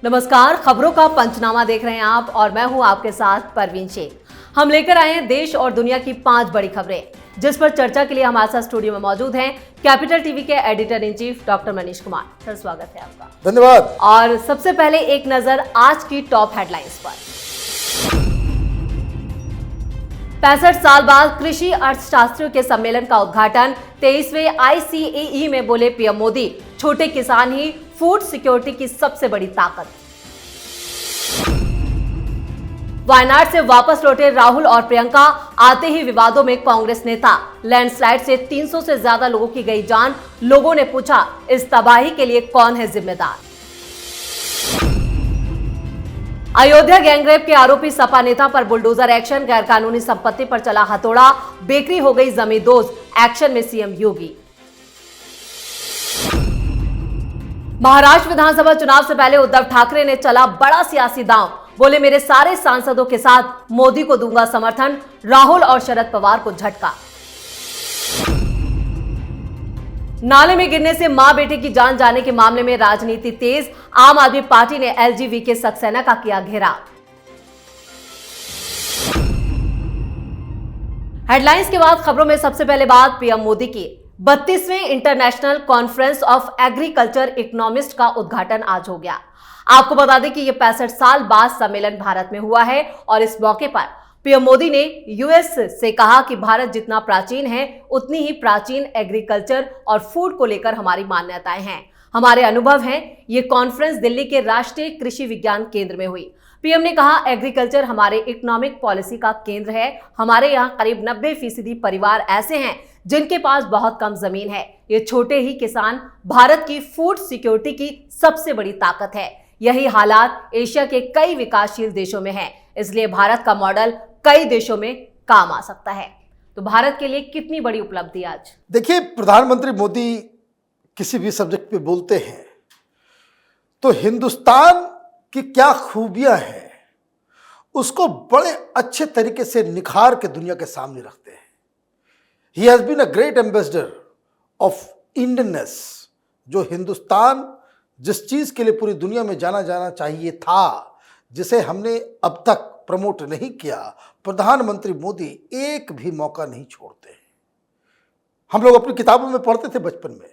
नमस्कार, खबरों का पंचनामा देख रहे हैं आप और मैं हूं आपके साथ परवीन शेख। हम लेकर आए हैं देश और दुनिया की 5 बड़ी खबरें, जिस पर चर्चा के लिए हमारे साथ स्टूडियो में मौजूद हैं कैपिटल टीवी के editor in chief doctor Manish Kumar. Sir, स्वागत है आपका। धन्यवाद। और सबसे पहले एक नजर आज की टॉप हेडलाइंस पर। 65 साल बाद कृषि अर्थशास्त्रियों के सम्मेलन का उद्घाटन। 23वें ICAE में बोले पीएम मोदी, छोटे किसान ही फूड सिक्योरिटी की सबसे बड़ी ताकत। वायनाड से वापस लौटे राहुल और प्रियंका, आते ही विवादों में कांग्रेस नेता। लैंडस्लाइड से 300 से ज्यादा लोगों की गई जान। लोगों ने पूछा, इस तबाही के लिए कौन है जिम्मेदार। अयोध्या गैंगरेप के आरोपी सपा नेता पर बुलडोजर एक्शन। गैरकानूनी संपत्ति पर चला हथौड़ा, बेकरी हो गई जमींदोज। एक्शन में सीएम योगी। महाराष्ट्र विधानसभा चुनाव से पहले उद्धव ठाकरे ने चला बड़ा सियासी दांव। बोले, मेरे सारे सांसदों के साथ मोदी को दूंगा समर्थन। राहुल और शरद पवार को झटका। नाले में गिरने से मां बेटे की जान जाने के मामले में राजनीति तेज। आम आदमी पार्टी ने LGV सक्सेना का किया घेराव। हेडलाइंस के बाद खबरों में सबसे पहले बात पीएम मोदी की। 32वें international conference of agriculture economist का उद्घाटन आज हो गया। आपको बता दें कि यह 65 साल बाद सम्मेलन भारत में हुआ है और इस मौके पर पीएम मोदी ने US से कहा कि भारत जितना प्राचीन है, उतनी ही प्राचीन एग्रीकल्चर और फूड को लेकर हमारी मान्यताएं हैं, हमारे अनुभव हैं। ये कॉन्फ्रेंस दिल्ली के राष्ट्रीय कृषि विज्ञान केंद्र में हुई। पीएम ने कहा, एग्रीकल्चर हमारे इकोनॉमिक पॉलिसी का केंद्र है। हमारे यहाँ करीब 90% परिवार ऐसे हैं जिनके पास बहुत कम जमीन है। ये छोटे ही किसान भारत की फूड सिक्योरिटी की सबसे बड़ी ताकत है। यही हालात एशिया के कई विकासशील देशों में है, इसलिए भारत का मॉडल कई देशों में काम आ सकता है। तो भारत के लिए कितनी बड़ी उपलब्धि आज। देखिए, प्रधानमंत्री मोदी किसी भी सब्जेक्ट पे बोलते हैं तो हिंदुस्तान की क्या खूबियां हैं उसको बड़े अच्छे तरीके से निखार के दुनिया के सामने रखते हैं। He has been a great ambassador of Indianness. जो हिंदुस्तान जिस चीज के लिए पूरी दुनिया में जाना जाना चाहिए था, जिसे हमने अब तक प्रमोट नहीं किया, प्रधानमंत्री मोदी एक भी मौका नहीं छोड़ते हैं। हम लोग अपनी किताबों में पढ़ते थे बचपन में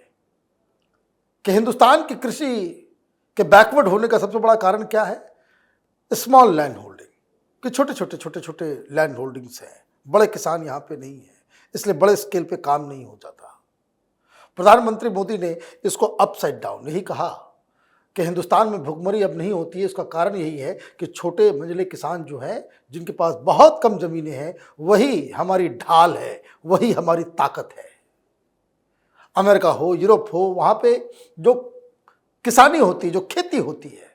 कि हिंदुस्तान की कृषि के बैकवर्ड होने का सबसे बड़ा कारण क्या है? स्मॉल लैंड होल्डिंग, कि छोटे छोटे लैंड होल्डिंग्स हैं, बड़े किसान यहाँ पे नहीं है, इसलिए बड़े स्केल पे काम नहीं हो जाता। प्रधानमंत्री मोदी ने इसको अपसाइड डाउन यही कहा कि हिंदुस्तान में भुखमरी अब नहीं होती है। इसका कारण यही है कि छोटे मंझले किसान जो हैं, जिनके पास बहुत कम ज़मीनें हैं, वही हमारी ढाल है, वही हमारी ताकत है। अमेरिका हो, यूरोप हो, वहाँ पे जो किसानी होती है, जो खेती होती है,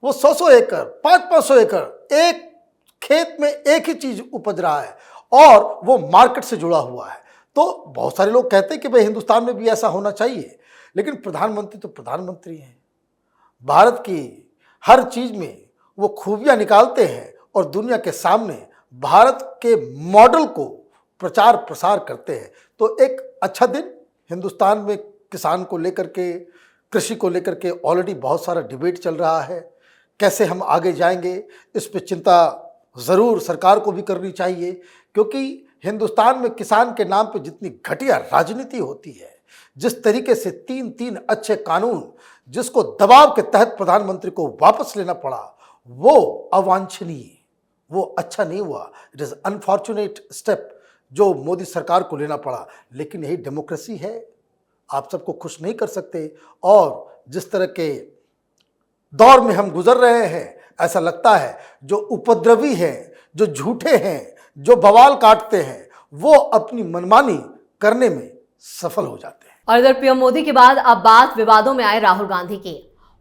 वो 100 एकड़ 500 एकड़ एक खेत में एक ही चीज़ उपज रहा है और वो मार्केट से जुड़ा हुआ है। तो बहुत सारे लोग कहते हैं कि भाई हिंदुस्तान में भी ऐसा होना चाहिए, लेकिन प्रधानमंत्री तो प्रधानमंत्री हैं। भारत की हर चीज़ में वो खूबियाँ निकालते हैं और दुनिया के सामने भारत के मॉडल को प्रचार प्रसार करते हैं। तो एक अच्छा दिन हिंदुस्तान में किसान को लेकर के, कृषि को लेकर के ऑलरेडी बहुत सारा डिबेट चल रहा है। कैसे हम आगे जाएंगे, इस पे चिंता ज़रूर सरकार को भी करनी चाहिए, क्योंकि हिंदुस्तान में किसान के नाम पे जितनी घटिया राजनीति होती है, जिस तरीके से 3 अच्छे कानून जिसको दबाव के तहत प्रधानमंत्री को वापस लेना पड़ा, वो अवांछनीय, वो अच्छा नहीं हुआ। इट इज़ अनफॉर्चुनेट स्टेप जो मोदी सरकार को लेना पड़ा, लेकिन यही डेमोक्रेसी है। आप सबको खुश नहीं कर सकते और जिस तरह के दौर में हम गुजर रहे हैं, ऐसा लगता है जो उपद्रवी हैं, जो झूठे हैं, जो बवाल काटते हैं, वो अपनी मनमानी करने में सफल हो जाते हैं। और इधर पीएम मोदी के बाद अब बात विवादों में आए राहुल गांधी की।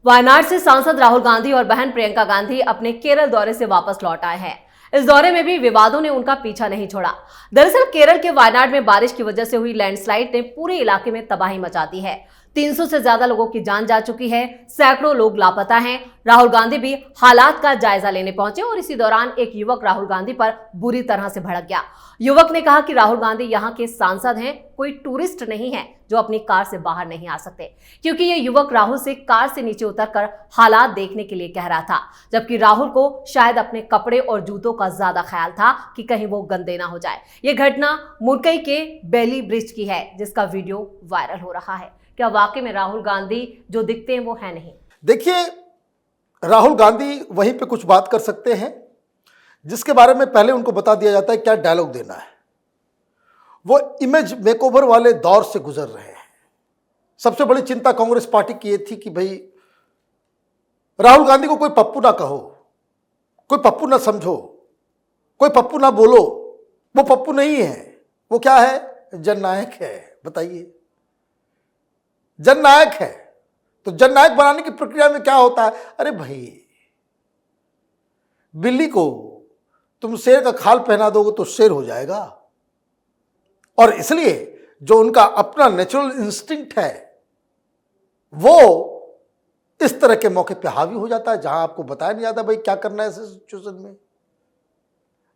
वायनाड से सांसद राहुल गांधी और बहन प्रियंका गांधी अपने केरल दौरे से वापस लौट आए हैं। इस दौरे में भी विवादों ने उनका पीछा नहीं छोड़ा। दरअसल केरल के वायनाड में बारिश की वजह से हुई लैंडस्लाइड ने पूरे इलाके में तबाही मचा दी है। 300 से ज्यादा लोगों की जान जा चुकी है, सैकड़ों लोग लापता हैं। राहुल गांधी भी हालात का जायजा लेने पहुंचे और इसी दौरान एक युवक राहुल गांधी पर बुरी तरह से भड़क गया। युवक ने कहा कि राहुल गांधी यहाँ के सांसद हैं, कोई टूरिस्ट नहीं है जो अपनी कार से बाहर नहीं आ सकते, क्योंकि ये युवक राहुल से कार से नीचे उतरकर हालात देखने के लिए कह रहा था, जबकि राहुल को शायद अपने कपड़े और जूतों का ज्यादा ख्याल था कि कहीं वो गंदे ना हो जाए। ये घटना मुरकई के बेली ब्रिज की है, जिसका वीडियो वायरल हो रहा है। क्या वाकई में राहुल गांधी जो दिखते हैं वो है नहीं? देखिए, राहुल गांधी वहीं पे कुछ बात कर सकते हैं जिसके बारे में पहले उनको बता दिया जाता है क्या डायलॉग देना है। वो इमेज मेकओवर वाले दौर से गुजर रहे हैं। सबसे बड़ी चिंता कांग्रेस पार्टी की ये थी कि भाई राहुल गांधी को कोई पप्पू ना कहो, कोई पप्पू ना समझो, कोई पप्पू ना बोलो। वो पप्पू नहीं है, वो क्या है? जननायक है। बताइए, जननायक है। तो जननायक बनाने की प्रक्रिया में क्या होता है? अरे भाई, बिल्ली को तुम शेर का खाल पहना दोगे तो शेर हो जाएगा। और इसलिए जो उनका अपना नेचुरल इंस्टिंक्ट है वो इस तरह के मौके पे हावी हो जाता है जहां आपको बताया नहीं जाता भाई क्या करना है ऐसे सिचुएशन में।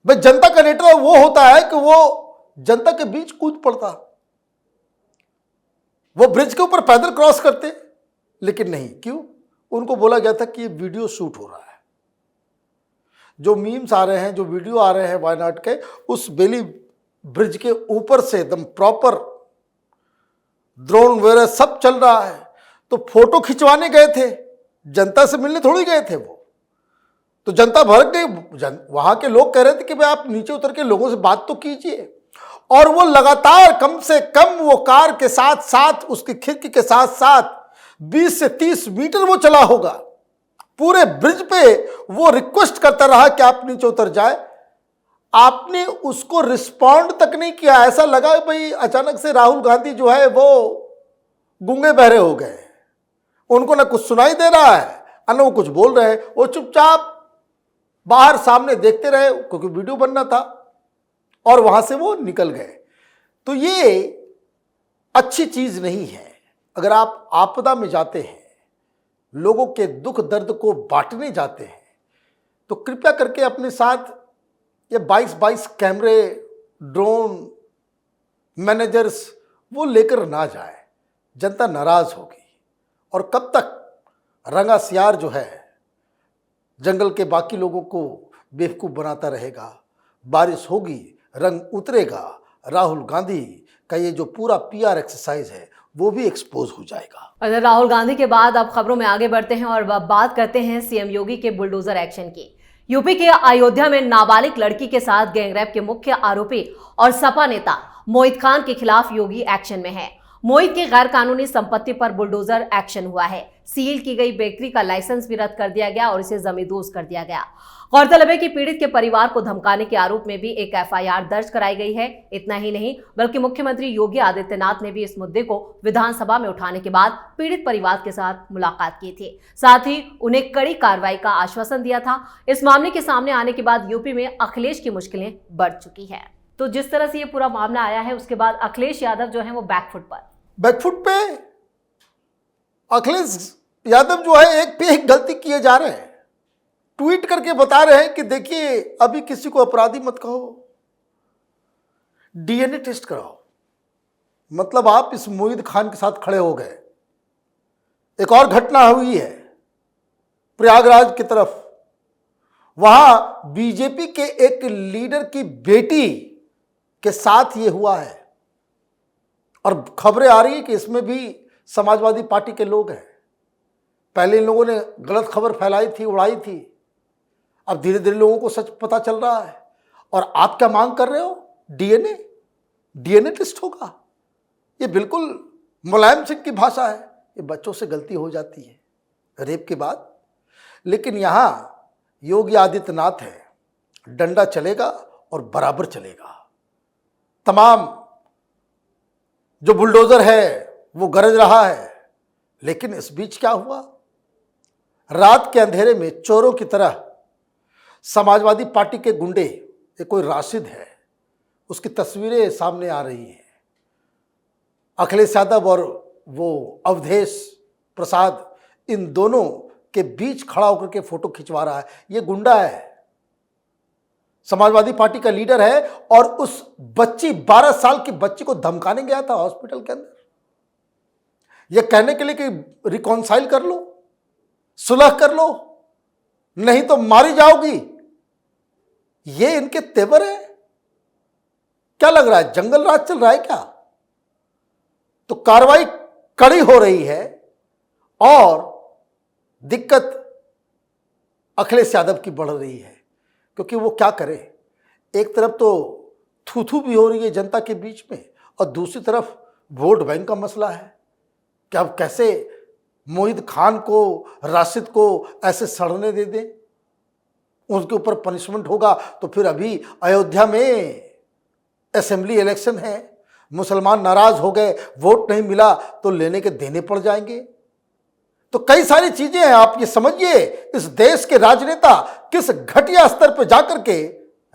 भाई जनता का नेता वो होता है कि वो जनता के बीच कूद पड़ता। वो ब्रिज के ऊपर पैदल क्रॉस करते, लेकिन नहीं। क्यों? उनको बोला गया था कि ये वीडियो शूट हो रहा है। जो मीम्स आ रहे हैं, जो वीडियो आ रहे हैं वायनाड के, उस बेली ब्रिज के ऊपर से एकदम प्रॉपर ड्रोन वगैरह सब चल रहा है। तो फोटो खिंचवाने गए थे, जनता से मिलने थोड़ी गए थे वो। तो जनता भड़क गई। वहां के लोग कह रहे थे कि भाई आप नीचे उतर के लोगों से बात तो कीजिए। और वो लगातार कम से कम वो कार के साथ साथ उसकी खिड़की के साथ साथ 20 से 30 मीटर वो चला होगा। पूरे ब्रिज पे वो रिक्वेस्ट करता रहा कि आप नीचे उतर जाए। आपने उसको रिस्पॉन्ड तक नहीं किया। ऐसा लगा भाई अचानक से राहुल गांधी जो है वो गूंगे बहरे हो गए। उनको ना कुछ सुनाई दे रहा है और ना वो कुछ बोल रहे हैं। वो चुपचाप बाहर सामने देखते रहे क्योंकि वीडियो बनना था और वहां से वो निकल गए। तो ये अच्छी चीज नहीं है। अगर आप आपदा में जाते हैं, लोगों के दुख दर्द को बांटने जाते हैं, तो कृपया करके अपने साथ ये 22 कैमरे, ड्रोन, मैनेजर्स वो लेकर ना जाए। जनता नाराज होगी। और कब तक रंगा सियार जो है जंगल के बाकी लोगों को बेवकूफ़ बनाता रहेगा। बारिश होगी, रंग उतरेगा। राहुल गांधी का ये जो पूरा पीआर एक्सरसाइज है वो भी एक्सपोज हो जाएगा। अगर राहुल गांधी के बाद अब खबरों में आगे बढ़ते हैं और बात करते हैं सीएम योगी के बुलडोजर एक्शन की। यूपी के अयोध्या में नाबालिग लड़की के साथ गैंगरेप के मुख्य आरोपी और सपा नेता मोहित खान के खिलाफ योगी एक्शन में है। मोहित की गैर कानूनी संपत्ति पर बुलडोजर एक्शन हुआ है। सील की गई बेकरी का लाइसेंस भी रद्द कर दिया गया और इसे जमींदोज कर दिया गया। गौरतलब है कि पीड़ित के परिवार को धमकाने के आरोप में भी एक एफआईआर दर्ज कराई गई है। इतना ही नहीं, बल्कि मुख्यमंत्री योगी आदित्यनाथ ने भी इस मुद्दे को विधानसभा में उठाने के बाद पीड़ित परिवार के साथ मुलाकात की थी। साथ ही उन्हें कड़ी कार्रवाई का आश्वासन दिया था। इस मामले के सामने आने के बाद यूपी में अखिलेश की मुश्किलें बढ़ चुकी है। तो जिस तरह से ये पूरा मामला आया है उसके बाद अखिलेश यादव जो है वो बैकफुट पे अखिलेश यादव जो है एक पे एक गलती किए जा रहे हैं। ट्वीट करके बता रहे हैं कि देखिए अभी किसी को अपराधी मत कहो, डीएनए टेस्ट कराओ। मतलब आप इस मोहित खान के साथ खड़े हो गए। एक और घटना हुई है प्रयागराज की तरफ। वहां बीजेपी के एक लीडर की बेटी के साथ ये हुआ है और खबरें आ रही है कि इसमें भी समाजवादी पार्टी के लोग हैं। पहले इन लोगों ने गलत खबर फैलाई थी, उड़ाई थी। अब धीरे धीरे लोगों को सच पता चल रहा है। और आप क्या मांग कर रहे हो? डीएनए टेस्ट होगा। ये बिल्कुल मुलायम सिंह की भाषा है। ये बच्चों से गलती हो जाती है रेप के बाद। लेकिन यहां योगी आदित्यनाथ है, डंडा चलेगा और बराबर चलेगा। तमाम जो बुलडोजर है वो गरज रहा है। लेकिन इस बीच क्या हुआ? रात के अंधेरे में चोरों की तरह समाजवादी पार्टी के गुंडे, ये कोई राशिद है, उसकी तस्वीरें सामने आ रही हैं। अखिलेश यादव और वो अवधेश प्रसाद इन दोनों के बीच खड़ा होकर के फोटो खिंचवा रहा है, ये गुंडा है, समाजवादी पार्टी का लीडर है। और उस बच्ची 12 साल की बच्ची को धमकाने गया था हॉस्पिटल के अंदर, ये कहने के लिए कि रिकॉन्साइल कर लो, सुलह कर लो, नहीं तो मारी जाओगी। ये इनके तेवर है। क्या लग रहा है जंगल राज चल रहा है क्या? तो कार्रवाई कड़ी हो रही है और दिक्कत अखिलेश यादव की बढ़ रही है, क्योंकि वो क्या करे। एक तरफ तो थू थू भी हो रही है जनता के बीच में, और दूसरी तरफ वोट बैंक का मसला है कि अब कैसे मोहित खान को, राशिद को ऐसे सड़ने दे दें, उनके ऊपर पनिशमेंट होगा। तो फिर अभी अयोध्या में असेंबली इलेक्शन है, मुसलमान नाराज हो गए, वोट नहीं मिला तो लेने के देने पड़ जाएंगे। तो कई सारी चीजें हैं। आप ये समझिए इस देश के राजनेता किस घटिया स्तर पर जाकर के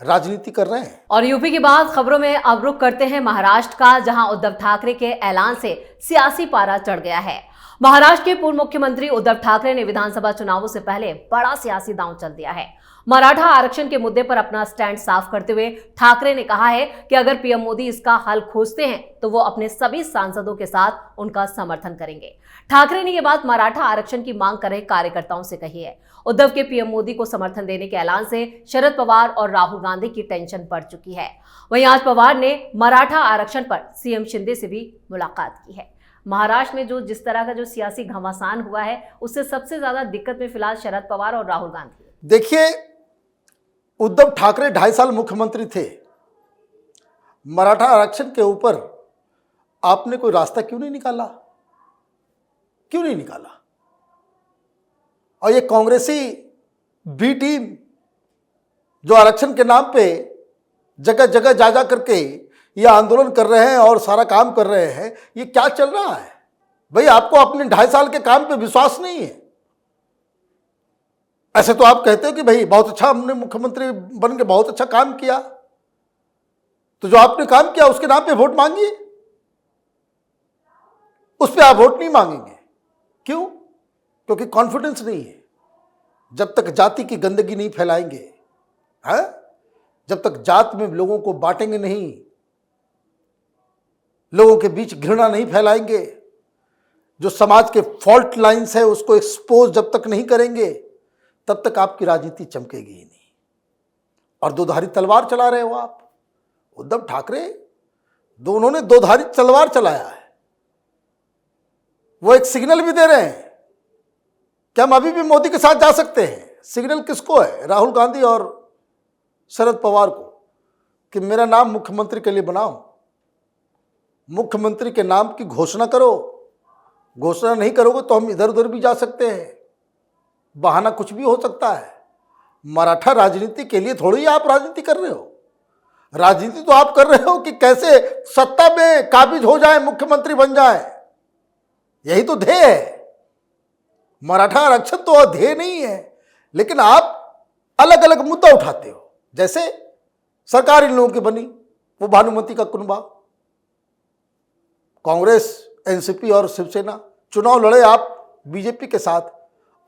राजनीति कर रहे हैं। और यूपी की बात खबरों में अब रुख करते हैं महाराष्ट्र का, जहां उद्धव ठाकरे के ऐलान से सियासी पारा चढ़ गया है। महाराष्ट्र के पूर्व मुख्यमंत्री उद्धव ठाकरे ने विधानसभा चुनावों से पहले बड़ा सियासी दांव चल दिया है। मराठा आरक्षण के मुद्दे पर अपना स्टैंड साफ करते हुए ठाकरे ने कहा है कि अगर पीएम मोदी इसका हल खोजते हैं तो वो अपने सभी सांसदों के साथ उनका समर्थन करेंगे। ठाकरे ने यह बात मराठा आरक्षण की मांग कर रहे कार्यकर्ताओं से कही है। उद्धव के पीएम मोदी को समर्थन देने के ऐलान से शरद पवार और राहुल गांधी की टेंशन बढ़ चुकी है। वहीं आज पवार ने मराठा आरक्षण पर सीएम शिंदे से भी मुलाकात की है। महाराष्ट्र में जिस तरह का सियासी घमासान हुआ है, उससे सबसे ज्यादा दिक्कत में फिलहाल शरद पवार और राहुल गांधी। देखिए, उद्धव ठाकरे 2.5 साल मुख्यमंत्री थे। मराठा आरक्षण के ऊपर आपने कोई रास्ता क्यों नहीं निकाला? क्यों नहीं निकाला? और ये कांग्रेसी बी टीम जो आरक्षण के नाम पे जगह जगह जा करके ये आंदोलन कर रहे हैं और सारा काम कर रहे हैं, ये क्या चल रहा है भाई? आपको अपने 2.5 साल के काम पे विश्वास नहीं है। ऐसे तो आप कहते हो कि भाई बहुत अच्छा हमने मुख्यमंत्री बन के बहुत अच्छा काम किया, तो जो आपने काम किया उसके नाम पे वोट मांगिए, उस पे आप वोट नहीं मांगेंगे। क्यों? क्योंकि कॉन्फिडेंस नहीं है। जब तक जाति की गंदगी नहीं फैलाएंगे, है, जब तक जात में लोगों को बांटेंगे नहीं, लोगों के बीच घृणा नहीं फैलाएंगे, जो समाज के फॉल्ट लाइंस है उसको एक्सपोज जब तक नहीं करेंगे, तब तक आपकी राजनीति चमकेगी ही नहीं। और दोधारी तलवार चला रहे हो आप। उद्धव ठाकरे दोनों ने दोधारी तलवार चलाया है। वो एक सिग्नल भी दे रहे हैं कि हम अभी भी मोदी के साथ जा सकते हैं। सिग्नल किसको है? राहुल गांधी और शरद पवार को, कि मेरा नाम मुख्यमंत्री के लिए बनाओ, मुख्यमंत्री के नाम की घोषणा करो। घोषणा नहीं करोगे तो हम इधर उधर भी जा सकते हैं, बहाना कुछ भी हो सकता है। मराठा राजनीति के लिए थोड़ी आप राजनीति कर रहे हो। राजनीति तो आप कर रहे हो कि कैसे सत्ता में काबिज हो जाए, मुख्यमंत्री बन जाए, यही तो ध्येय है। मराठा आरक्षण तो ध्येय नहीं है, लेकिन आप अलग अलग मुद्दा उठाते हो। जैसे सरकार इन लोगों की बनी, वो भानुमति का कुनबा, कांग्रेस, एनसीपी और शिवसेना चुनाव लड़े आप बीजेपी के साथ,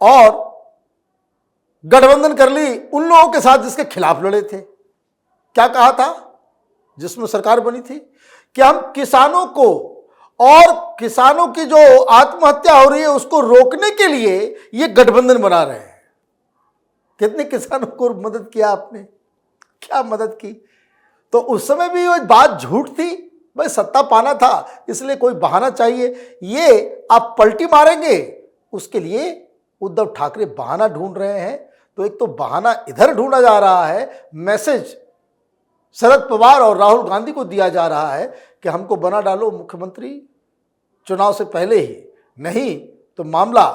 और गठबंधन कर ली उन लोगों के साथ जिसके खिलाफ लड़े थे। क्या कहा था जिसमें सरकार बनी थी? कि हम किसानों को और किसानों की जो आत्महत्या हो रही है उसको रोकने के लिए ये गठबंधन बना रहे हैं। कितने किसानों को मदद किया आपने? क्या मदद की? तो उस समय भी वो बात झूठ थी, भाई सत्ता पाना था इसलिए कोई बहाना चाहिए। ये आप पलटी मारेंगे, उसके लिए उद्धव ठाकरे बहाना ढूंढ रहे हैं। तो एक तो बहाना इधर ढूंढा जा रहा है, मैसेज शरद पवार और राहुल गांधी को दिया जा रहा है कि हमको बना डालो मुख्यमंत्री चुनाव से पहले ही, नहीं तो मामला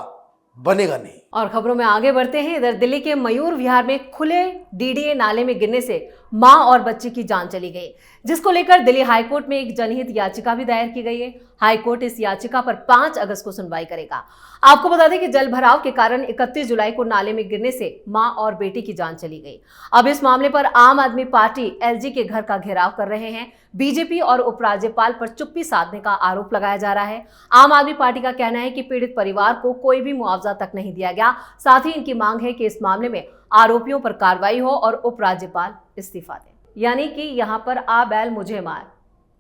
बनेगा नहीं। और खबरों में आगे बढ़ते हैं। इधर दिल्ली के मयूर विहार में खुले डीडीए नाले में गिरने से मां और बच्चे की जान चली गई, जिसको लेकर दिल्ली हाईकोर्ट में एक जनहित याचिका भी दायर की गई है। हाईकोर्ट इस याचिका पर 5 अगस्त को सुनवाई करेगा। आपको बता दें कि जल भराव के कारण 31 जुलाई को नाले में गिरने से मां और बेटी की जान चली गई। अब इस मामले पर आम आदमी पार्टी एलजी के घर का घेराव कर रहे हैं। बीजेपी और उपराज्यपाल पर चुप्पी साधने का आरोप लगाया जा रहा है। आम आदमी पार्टी का कहना है कि पीड़ित परिवार को कोई भी मुआवजा तक नहीं दिया गया। साथ ही इनकी मांग है कि इस मामले में आरोपियों पर कार्रवाई हो और उपराज्यपाल इस्तीफा दें। यानी कि यहाँ पर आ बैल मुझे मार,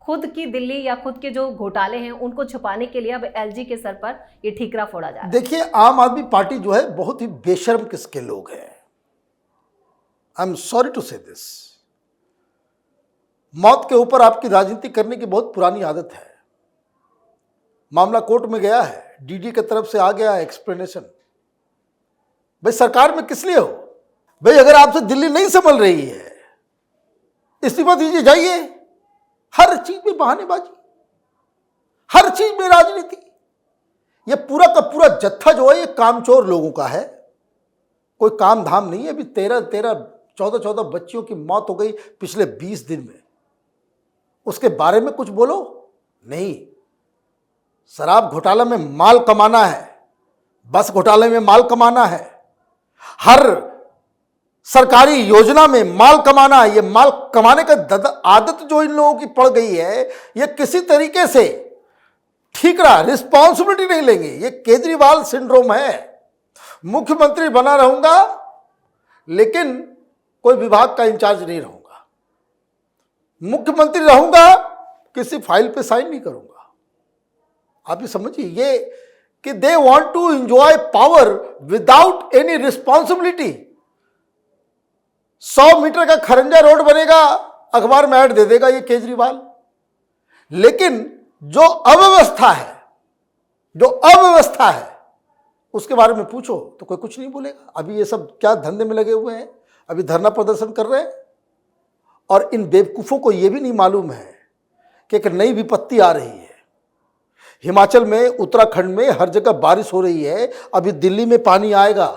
खुद की दिल्ली या खुद के जो घोटाले हैं उनको छुपाने के लिए अब एलजी के सर पर ये ठीकरा फोड़ा जा रहा है। देखिए, आम आदमी पार्टी जो है बहुत ही बेशर्म किस्म के लोग हैं। आई एम सॉरी टू से दिस। मौत के ऊपर आपकी राजनीति करने की बहुत पुरानी आदत है। मामला कोर्ट में गया है, डीडी की तरफ से आ गया है एक्सप्लेनेशन। भाई सरकार में किस लिए हो? भाई अगर आपसे दिल्ली नहीं संभल रही है, इस्तीफा दीजिए, जाइए। हर चीज में बहानेबाजी, हर चीज में राजनीति। ये पूरा का पूरा जत्था जो है ये कामचोर लोगों का है। कोई काम धाम नहीं है। अभी 14 बच्चियों की मौत हो गई पिछले 20 दिन में। उसके बारे में कुछ बोलो नहीं। शराब घोटाला में माल कमाना है, बस घोटाले में माल कमाना है, हर सरकारी योजना में माल कमाना है। ये माल कमाने का आदत जो इन लोगों की पड़ गई है, ये किसी तरीके से ठीक रहा, रिस्पॉन्सिबिलिटी नहीं लेंगे। ये केजरीवाल सिंड्रोम है। मुख्यमंत्री बना रहूंगा लेकिन कोई विभाग का इंचार्ज नहीं रहूंगा। मुख्यमंत्री रहूंगा, किसी फाइल पे साइन नहीं करूंगा। आप ये समझिए, ये कि they want to enjoy power without any responsibility. 100 metre का खरंजा रोड बनेगा, अखबार में ऐड दे देगा ये केजरीवाल। लेकिन जो अव्यवस्था है उसके बारे में पूछो तो कोई कुछ नहीं बोलेगा। अभी ये सब क्या धंधे में लगे हुए हैं, अभी धरना प्रदर्शन कर रहे हैं। और इन बेवकूफों को यह भी नहीं मालूम है कि एक नई विपत्ति आ रही है। हिमाचल में, उत्तराखंड में हर जगह बारिश हो रही है। अभी दिल्ली में पानी आएगा।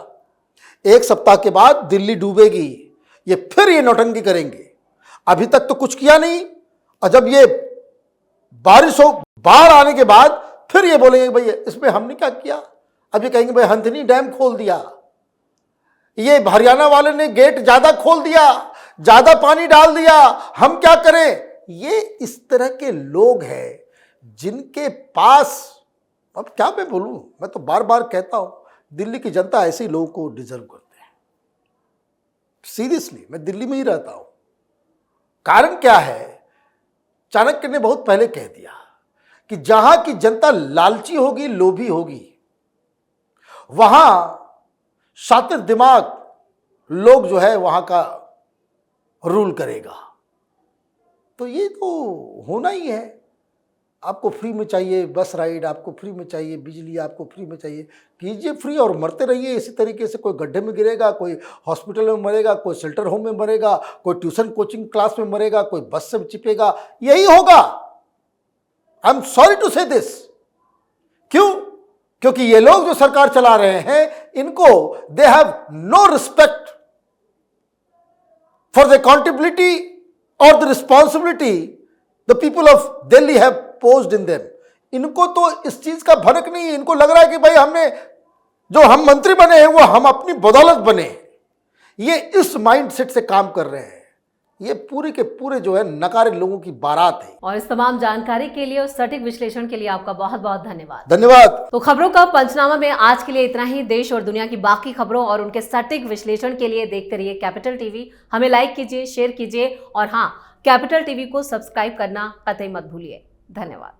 1 सप्ताह के बाद दिल्ली डूबेगी। ये फिर ये नौटंकी करेंगे। अभी तक तो कुछ किया नहीं, और जब ये बारिश हो, बाढ़ आने के बाद फिर ये बोलेंगे भाई इसमें हमने क्या किया। अभी कहेंगे भाई हंथनी डैम खोल दिया, ये हरियाणा वाले ने गेट ज्यादा खोल दिया, ज्यादा पानी डाल दिया, हम क्या करें। ये इस तरह के लोग हैं जिनके पास, अब क्या मैं बोलूं, मैं तो बार बार कहता हूं, दिल्ली की जनता ऐसे ही लोगों को डिजर्व करते हैं। सीरियसली, मैं दिल्ली में ही रहता हूं। कारण क्या है, चाणक्य ने बहुत पहले कह दिया कि जहां की जनता लालची होगी, लोभी होगी, वहां शातिर दिमाग लोग जो है वहां का रूल करेगा। तो ये तो होना ही है। आपको फ्री में चाहिए बस राइड, आपको फ्री में चाहिए बिजली, आपको फ्री में चाहिए, कीजिए फ्री और मरते रहिए इसी तरीके से। कोई गड्ढे में गिरेगा, कोई हॉस्पिटल में मरेगा, कोई शेल्टर होम में मरेगा, कोई ट्यूशन कोचिंग क्लास में मरेगा, कोई बस से चिपेगा, यही होगा। आई एम सॉरी टू से दिस। क्यों? क्योंकि ये लोग जो सरकार चला रहे हैं, इनको they have no respect for the accountability और the responsibility the people of Delhi have posed in them. इनको तो इस चीज का भनक नहीं है। इनको लग रहा है कि भाई हमने, जो हम मंत्री बने हैं वो हम अपनी बदौलत बने। ये इस माइंडसेट से काम कर रहे हैं। ये पूरे के पूरे जो है नकारे लोगों की बारात है। और इस तमाम जानकारी के लिए और सटीक विश्लेषण के लिए आपका बहुत बहुत धन्यवाद। धन्यवाद। तो खबरों का पंचनामा में आज के लिए इतना ही। देश और दुनिया की बाकी खबरों और उनके सटीक विश्लेषण के लिए देखते रहिए कैपिटल टीवी। हमें लाइक कीजिए, शेयर कीजिए और हाँ, कैपिटल टीवी को सब्सक्राइब करना कतई मत भूलिए। धन्यवाद।